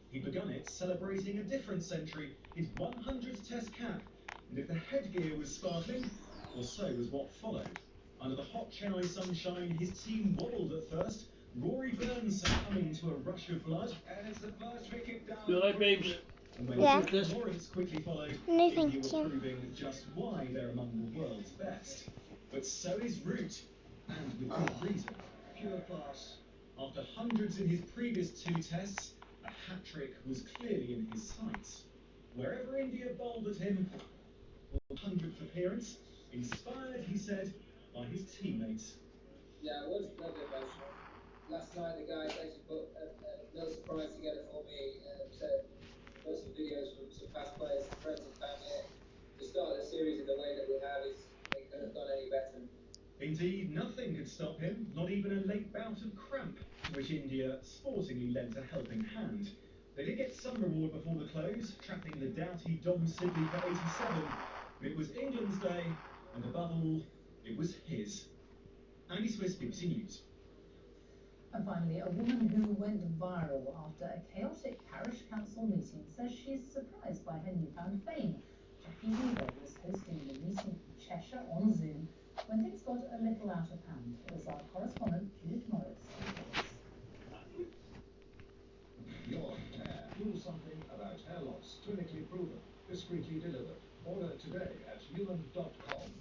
S7: He'd begun it celebrating a different century, his 100th test cap. And if the headgear was sparkling, well, so was what followed. Under the hot Chennai sunshine, his team wobbled at first. Rory Burns succumbing to a rush of blood. And it's the first wicket down.
S8: You like babes?
S7: And when
S8: Yeah.
S7: Jack Lawrence quickly followed,
S8: No,
S7: India
S8: thank
S7: were
S8: you.
S7: proving just why they're among the world's best. But so is Root, and with good reason. Pure class. After hundreds in his previous 2 tests, a hat-trick was clearly in his sights. Wherever India bowled at him, for the 100th appearance, inspired, he said, by his teammates.
S9: Yeah, it was a little bit emotional. Last night, the guys actually put a little surprise together for me and put some videos from some past players, some friends and family. To start the series in the way that we have it couldn't have gone any better.
S7: Indeed, nothing could stop him, not even a late bout of cramp, to which India sportingly lent a helping hand. They did get some reward before the close, trapping the doughty Dom Sidley for 87. But it was England's day, and above all, it was his. Andy Swiss, BBC News.
S16: And finally, a woman who went viral after a chaotic parish council meeting says she's surprised by her newfound fame. Jackie Weaver was hosting the meeting in Cheshire on Zoom when things got a little out of hand. It was our correspondent Judith Morris.
S14: Your hair. Do something about hair loss. Clinically proven. Discreetly delivered. Order today at newland.com.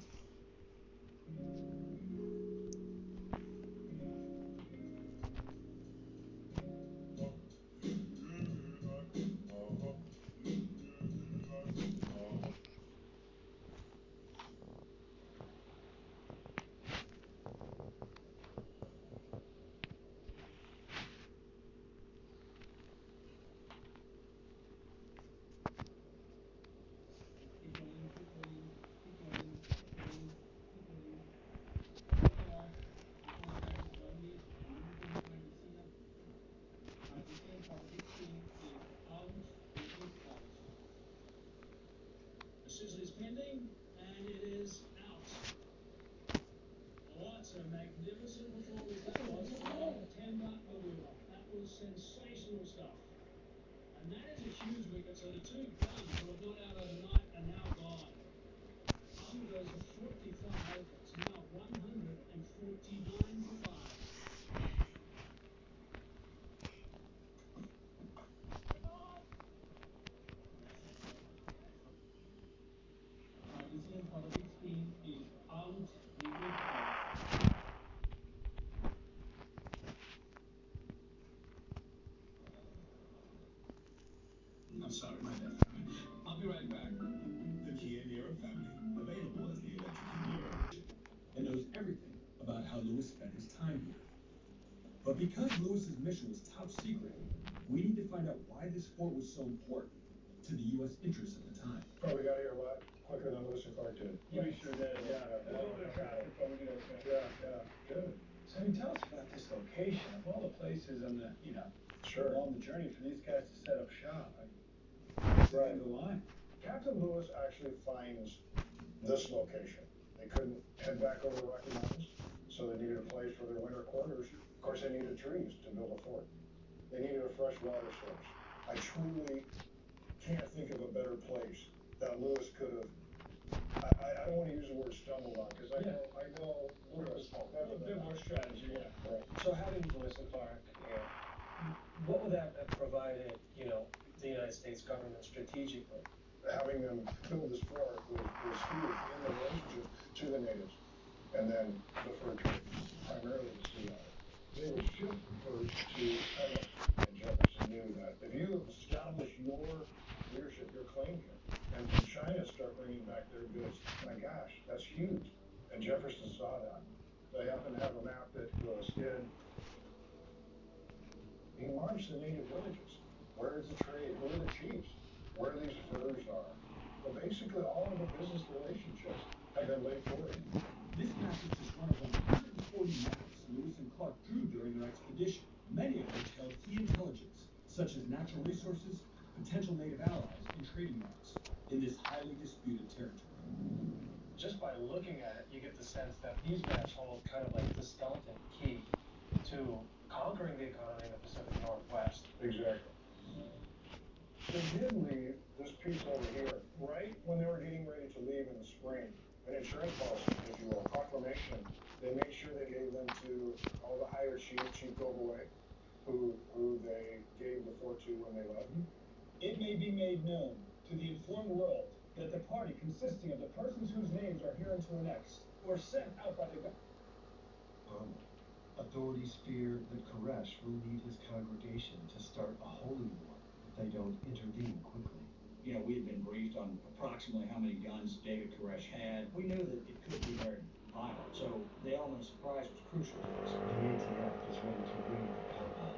S7: The sizzle is pending, and it is out. What a magnificent performance that was from Temba Awuba. That was sensational stuff. And that is a huge wicket, so the 2 guns who have not out overnight are now gone. Goes for 45, it's now 149 for 5. New Zealand for the big spin is out. The wicket off.
S14: I'm sorry, my dear. I'll be right back. The Kia Niro family, available as the electric Niro.
S7: And knows everything about how Lewis spent his time here. But because Lewis's mission was top secret, we need to find out why this sport was so important to the U.S. interests at the time.
S6: Probably got here a lot quicker than Lewis and Clark did.
S8: Pretty sure that, yeah. There's a little bit of traffic, but we did okay.
S6: Yeah, good.
S8: So tell us about this location. Of all the places on the,
S6: Sure.
S8: along the journey for these guys to set up shop.
S6: Right.
S8: The line.
S6: Captain Lewis actually finds this location. They couldn't head back over the Rocky Mountains, so they needed a place for their winter quarters. Of course, they needed trees to build a fort. They needed a fresh water source. I truly can't think of a better place that Lewis could have. I don't want to use the word stumbled on because I know Lewis.
S8: A bit more strategy, yeah.
S6: Right.
S15: So having Lewis and Clark, what would that have provided, the United States government strategically?
S6: Having them build this fort was huge in the relationship to the natives. And then the fur trade, primarily the sea otter. They would ship furs to China, and Jefferson knew that. If you establish your leadership, your claim here, and China start bringing back their goods, my gosh, that's huge. And Jefferson saw that. They happen to have a map that goes in. He marched the native villages. Where is the trade? Who are the chiefs? Where these furs are. But basically, all of the business relationships have been laid for him.
S7: This map is just one of 140 maps Lewis and Clark drew during their expedition, many of which held key intelligence, such as natural resources, potential native allies, and trading routes in this highly disputed territory.
S15: Just by looking at it, you get the sense that these maps hold kind of like the skeleton key to conquering the economy in the Pacific Northwest.
S6: Exactly. They did leave this piece over here right when they were getting ready to leave in the spring.
S3: an insurance policy, if you will, a proclamation. They made sure they gave them to all the higher chiefs, Chief Gobaway, who they gave the fort to when they left.
S8: It may be made known to the informed world that the party consisting of the persons whose names are hereunto annexed were sent out by the government.
S10: Authorities fear that Koresh will lead his congregation to start a holy war if they don't intervene quickly.
S11: You know, we had been briefed on approximately how many guns David Koresh had. We knew that it could be very violent, so the element of surprise was crucial to us.
S10: The ATF is ready to raid the compound.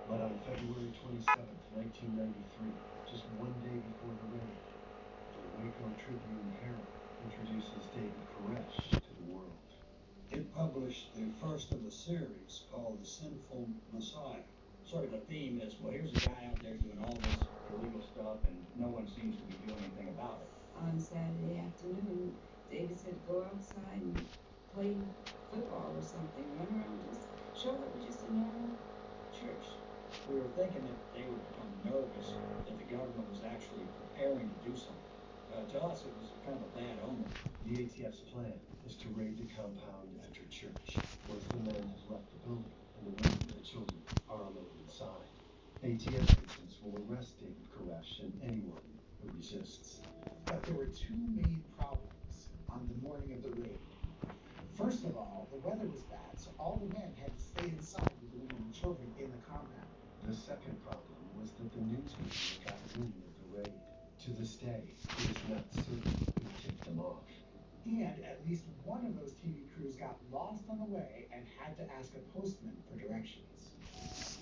S10: But on February 27th, 1993, just one day before the raid, the Waco Tribune Herald introduces David Koresh to the world.
S11: It published the first of a series called The Sinful Messiah. Sort of the theme is, well, here's a guy out there doing all this illegal stuff and no one seems to be doing anything about it.
S17: On Saturday afternoon, David said go outside and play football or something, run around, just show that we're just a normal church.
S11: We were thinking that they would become nervous that the government was actually preparing to do something. To us, it was kind of a bad omen.
S10: The ATF's plan is to raid the compound after church, once the men have left the building and the women and children are alone inside. ATF agents will arrest David Koresh and anyone who resists.
S7: But there were two main problems on the morning of the raid. First of all, the weather was bad, so all the men had to stay inside with the women and children in the compound.
S10: The second problem was that the news media got wind of the raid. To this day, it is not certain who tipped them off.
S7: And at least one of those TV crews got lost on the way and had to ask a postman for directions.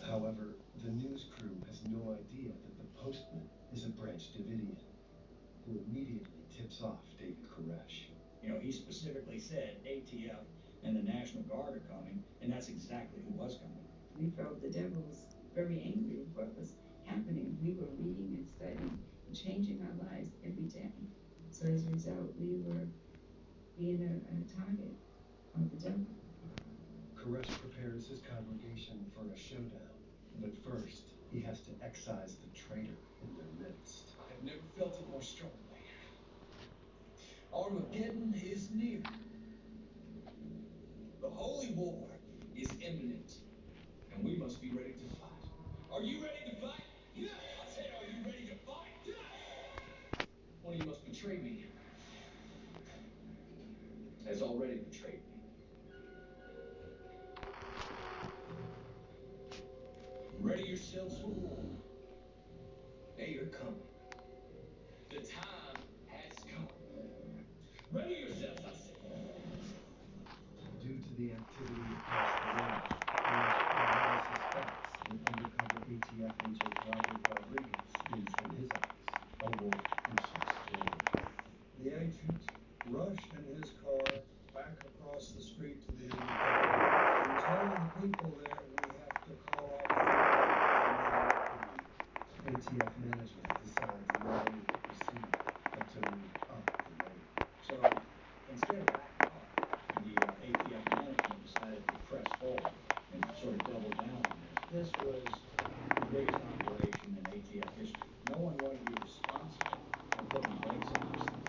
S10: However, the news crew has no idea that the postman is a Branch Davidian, who immediately tips off David Koresh.
S11: You know, he specifically said ATF and the National Guard are coming, and that's exactly who was coming.
S17: We felt the devil was very angry with what was happening. We were reading and studying and changing our lives every day. So as a result, we were being a target of the devil.
S10: Koresh prepares his congregation for a showdown, but first he has to excise the traitor in their midst.
S22: I've never felt it more strongly. Armageddon is near. The holy war is imminent, and we must be ready to fight. Are you ready to fight? Yeah! I said, are you ready to fight? Yeah! One of you must betray me. Has already betrayed me. Ready yourselves for war. They are coming. The time has come. Ready yourselves, I say.
S10: Due to the activity across the range, Koresh already suspects that undercover ATF agent Robert Rodriguez is, in his eyes, a wolf in sheep's clothing.
S11: The agent rushed in his car back across the street to the independent and told the people there we have to call off
S10: ATF management decides not only to proceed, but to move up the road.
S11: So instead of backing off, the ATF management decided to press forward and sort of double down on this. This was the biggest operation in ATF history. No one wanted to be responsible for putting the brakes on this thing.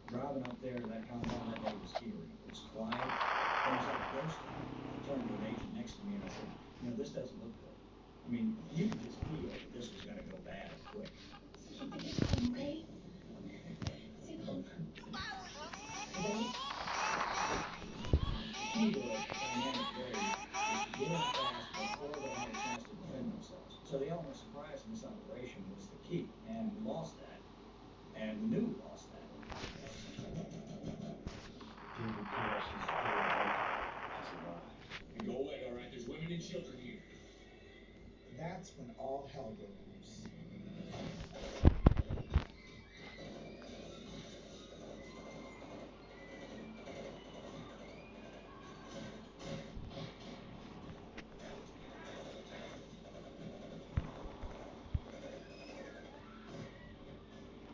S11: Driving up there to that compound that day was eerie. It was quiet. It was like a ghost town. I turned to an agent next to me and I said, you know, this doesn't look good. I mean, you could just feel that this was going to go bad quick. Key to a dynamic raid is to get in fast before they have a chance to defend themselves. So the element of surprise in this operation was the key, and we lost that, and we knew we lost that.
S10: David Koresh's third victim has arrived.
S22: Go away, all right? There's women and children here.
S7: That's when all hell broke loose.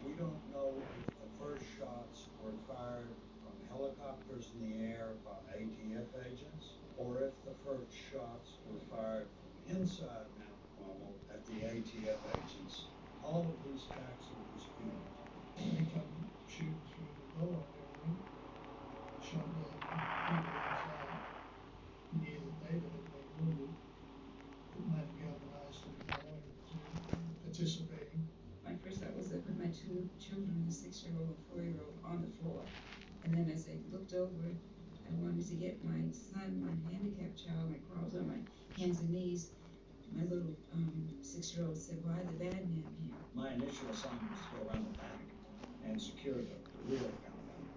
S11: We don't know if the first shots were fired from helicopters in the air by ATF agents, or if the first shots were fired from inside Mount Carmel at the ATF agents. All of these facts are disputed.
S2: Anytime shooting through the go on every week, showed the people inside, knew that David had been wounded, that might have galvanized them more into participating.
S17: My first thought was I put my two children, a 6-year-old and 4-year-old, on the floor. And then as I looked over, I wanted to get my son, my handicapped child. I crawled on my hands and knees. My little 6-year-old said, "Why the bad man here?"
S8: My initial assignment was to go around the back and secure the rear of the compound.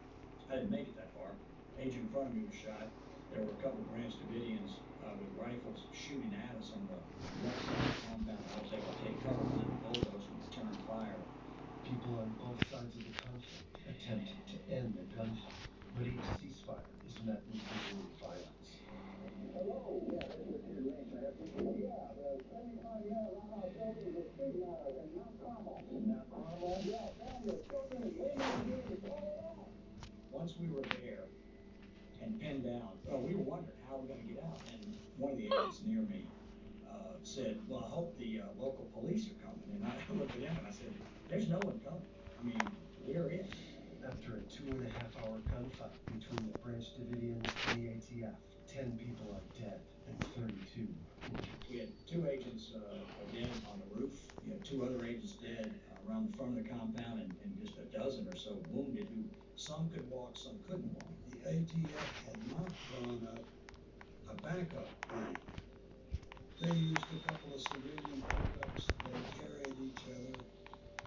S8: I didn't make it that far. Agent in front of me was shot. There were a couple of Branch Davidians with rifles shooting at us on the left side of the compound. I was able to take cover behind the bulldozer and return fire.
S10: People on both sides of the conflict attempt to end the gunfight, but each ceasefire is met with renewed violence.
S4: Hello, yeah, this is Kid Range. I have people. Yeah, the 75-year Roundhouse building is a big matter in Mount Carmel. In Mount Carmel? Yeah, families, children, women, and youth. Oh, yeah.
S8: Once we were there and pinned down, we were wondering how we're going to get out. And one of the agents near me said, "Well, I hope the local police are coming." And I looked at him and I said, "There's no one coming. I mean, we're it."
S10: After a 2.5-hour gunfight between the Branch Davidians and the ATF, 10 people are dead and 32 injured.
S8: We had 2 agents dead on the roof. We had 2 other agents dead around the front of the compound, and just a dozen or so wounded who some could walk, some couldn't walk.
S12: The ATF had not drawn up a backup plan. They used a couple of civilian pickups. They carried each other.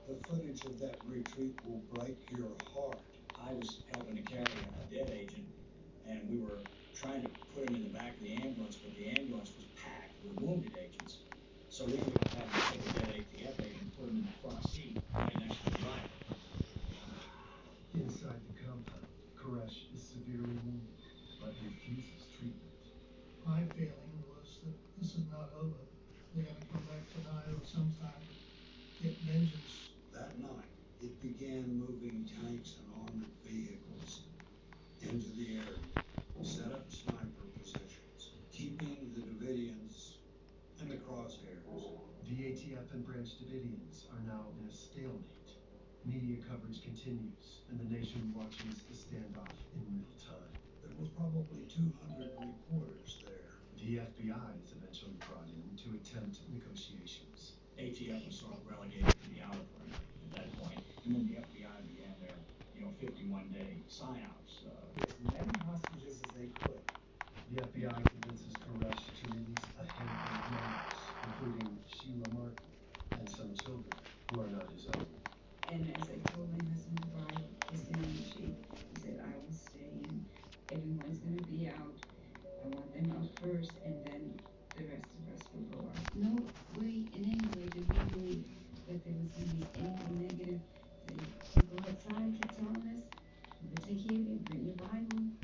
S12: The footage of that retreat will break your heart.
S8: I was helping to carry a dead agent, and we were trying to put him in the back of the ambulance, but the ambulance was packed with wounded agents. So we ended up having to take a dead ATF agent and put him in the front seat right next to the driver.
S10: Inside the compound, Koresh is severely wounded, but refuses treatment.
S2: My feeling was that this is not over. They're going to come back tonight or sometime to get vengeance.
S12: That night, it began moving tanks and armored vehicles into the area, set up sniper positions, keeping the Davidians in the crosshairs.
S10: The ATF and Branch Davidians are now in a stalemate. Media coverage continues, and the nation watches the standoff in real time.
S12: There was probably 200 reporters there.
S10: The FBI is eventually brought in to attempt negotiations.
S8: ATF was sort of relegated to the outer perimeter at that point, and then the FBI began their, 51-day sign-offs.
S5: As many hostages as they could.
S10: The FBI convinces Koresh to release a handful of minors, including Sheila Martin and some children who are not his own.
S17: And as I told my husband goodbye, kissed him on the cheek, he said, "I will stay in. Everyone's going to be out. I want them out first, and then the rest of us will go out." No way, in any way, did we believe that there was going to be anything negative. The people outside kept telling us, "You better take care of you, bring your Bible."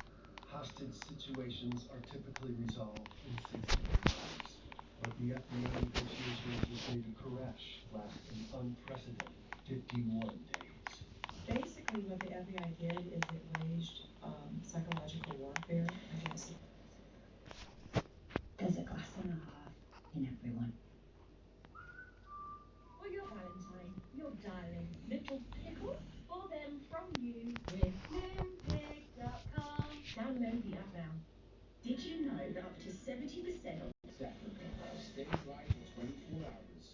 S10: Hostage situations are typically resolved in 60 days, but the FBI negotiations with David Koresh last an unprecedented 51 days.
S13: Basically, what the FBI did is it waged psychological warfare against the.
S16: There's a glass and a half in everyone.
S26: For your Valentine, your darling little pickle, for them from you with Moonpig.com. Download the app now.
S7: Did you know that up to 70% of
S22: Stays right for 24 hours.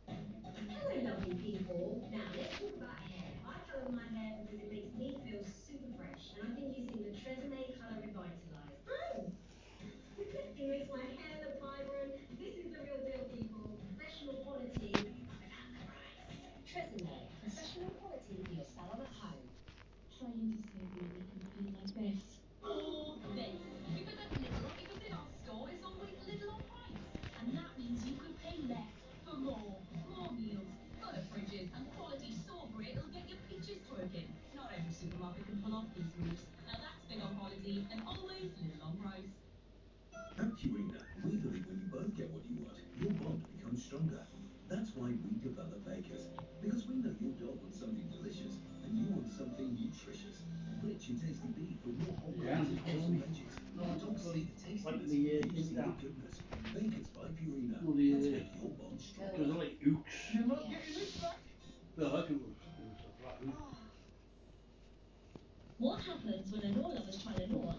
S18: Hello, lovely people. Now, let's talk about hair. I colour my hair because it makes me feel super fresh, and I've been using the Tresemme Colour Revitalize. Oh! It makes my hair look vibrant. This is the real deal, people. Professional quality without the price. Tresemme, professional quality for your salon at home.
S16: Trying to say we make them feel like this.
S18: Or this. Because at Lidl, if it's in our store, it's always Lidl on price. And that means you could pay less for more. More meals, fuller fridges, and quality store brie that'll get your peaches twerking. Not every supermarket can pull off these moves. Now that's big on quality and always Lidl on price.
S19: At Purina, we believe when you both get what you want, your bond becomes stronger. That's why we develop Acres. Because we know your dog wants something delicious, and you want something nutritious. Rich and tasty beef with more whole grains and wholesome veggies. Dogs see the tastiness, you see the goodness. Bakers by Purina. Let's make your bond stronger.
S1: Like ooks.
S18: You're not getting this back.
S1: No, I can.
S18: What happens when a law lover's trying to law